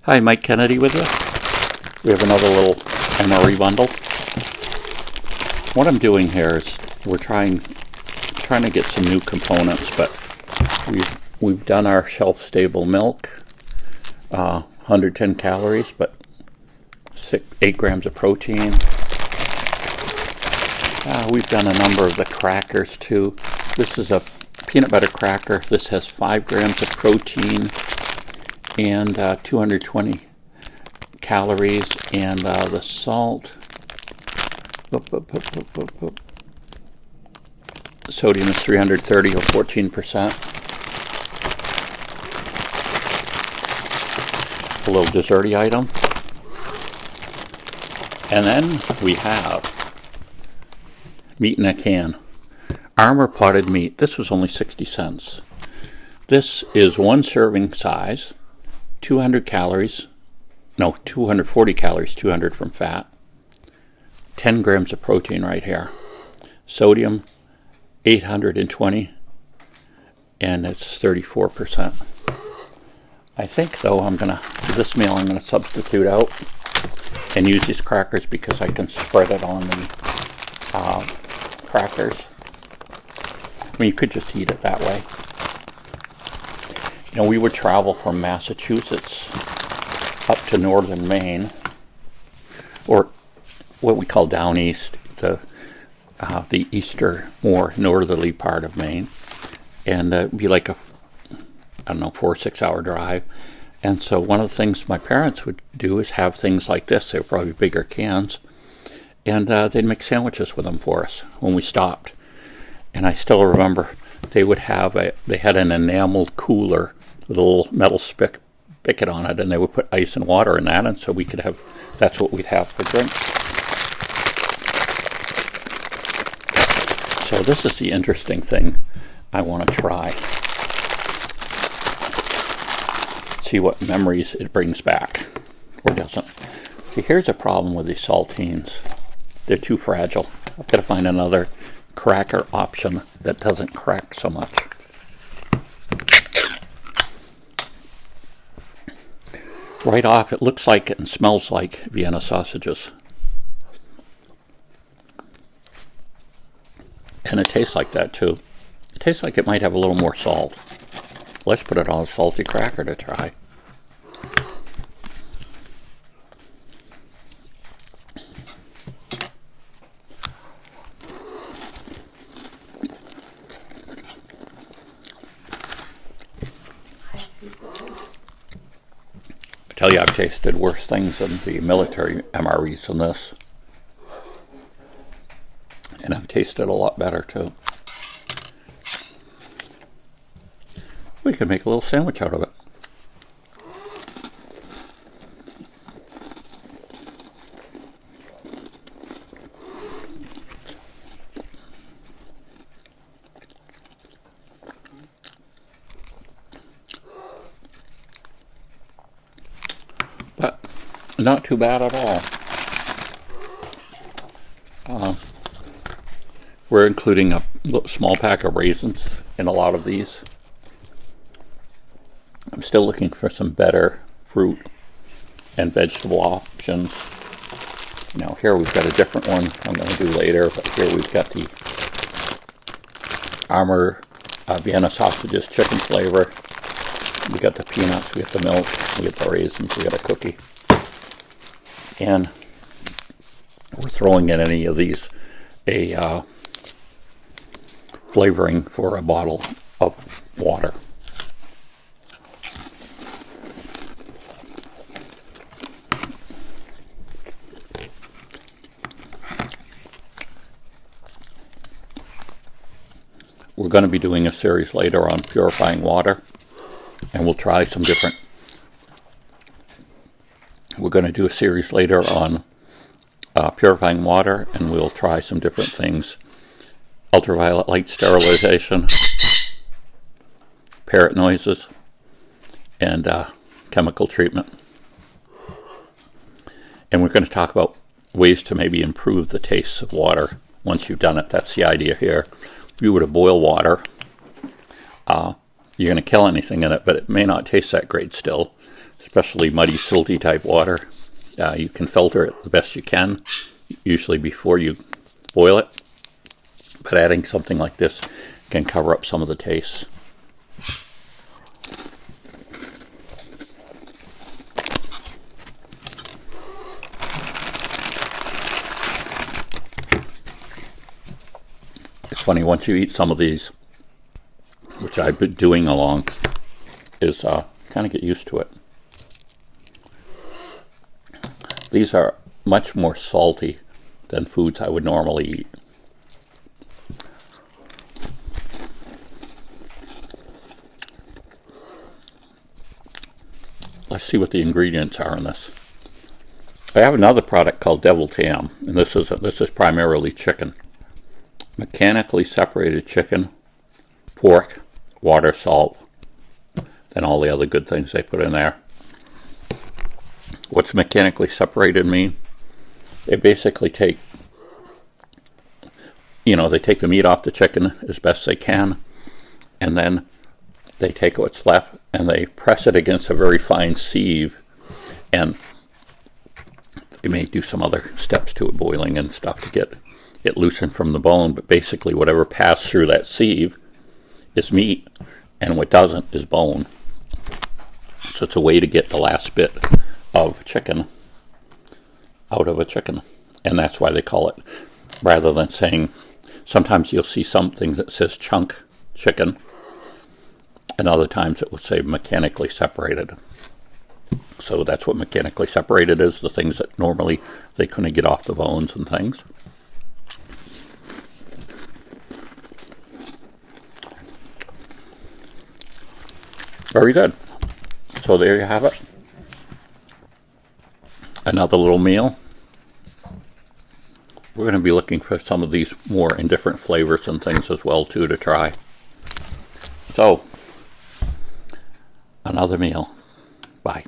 Hi, Mike Kennedy with you. We have another little MRE bundle. What I'm doing here is we're trying to get some new components, but we've done our shelf-stable milk, 110 calories, but 8 grams of protein. We've done a number of the crackers too. This is a peanut butter cracker. This has 5 grams of protein and 220 calories, and the salt, sodium is 330 or 14%. A little desserty item. And then we have meat in a can. Armor potted meat. This was only 60 cents. This is one serving size, 200 calories, no, 240 calories, 200 from fat, 10 grams of protein right here, sodium 820, and it's 34%. I think, though, for this meal, I'm going to substitute out and use these crackers because I can spread it on the crackers. I mean, you could just eat it that way. You know, we would travel from Massachusetts up to northern Maine, or what we call down east, the eastern, more northerly part of Maine, and it'd be like a, 4 or 6 hour drive. And so one of the things my parents would do is have things like this. They were probably bigger cans, and they'd make sandwiches with them for us when we stopped. And I still remember they had an enameled cooler with a little metal spigot on it, and they would put ice and water in that, and so we could have, that's what we'd have for drinks. So this is the interesting thing I want to try. See what memories it brings back, or doesn't. See, here's a problem with these saltines. They're too fragile. I've got to find another cracker option that doesn't crack so much. Right off, it looks like it and smells like Vienna sausages. And it tastes like that too. It tastes like it might have a little more salt. Let's put it on a salty cracker to try. I tell you, I've tasted worse things than the military MREs than this. And I've tasted a lot better too. We could make a little sandwich out of it. But not too bad at all. We're including a small pack of raisins in a lot of these. I'm still looking for some better fruit and vegetable options. Now here we've got a different one I'm going to do later, but here we've got the Armor Vienna sausages, chicken flavor. We got the peanuts, we got the milk, we got the raisins, we got a cookie. And we're throwing in any of these a flavoring for a bottle of water. We're going to be doing a series later on purifying water, and we'll try some different. We're going to do a series later on purifying water, and we'll try some different things. Ultraviolet light sterilization, parrot noises, and chemical treatment. And we're going to talk about ways to maybe improve the taste of water once you've done it. That's the idea here. If you were to boil water, you're going to kill anything in it, but it may not taste that great still. especially muddy, silty type water. You can filter it the best you can, usually before you boil it. But adding something like this can cover up some of the taste. It's funny, once you eat some of these, which I've been doing along, is kind of get used to it. These are much more salty than foods I would normally eat. Let's see what the ingredients are in this. I have another product called Deviled Ham, and this is primarily chicken. Mechanically separated chicken, pork, water, salt, and all the other good things they put in there. What's mechanically separated mean? They basically take, they take the meat off the chicken as best they can, and then they take what's left and they press it against a very fine sieve, and they may do some other steps to it, boiling and stuff, to get it loosened from the bone, but basically whatever passed through that sieve is meat, and what doesn't is bone. So it's a way to get the last bit of chicken out of a chicken, and that's why they call it, rather than saying, sometimes you'll see something that says chunk chicken, and other times it will say mechanically separated. So that's what mechanically separated is, the things that normally they couldn't get off the bones and things. Very good. So there you have it. Another little meal. We're going to be looking for some of these more in different flavors and things as well too to try. So, another meal. Bye.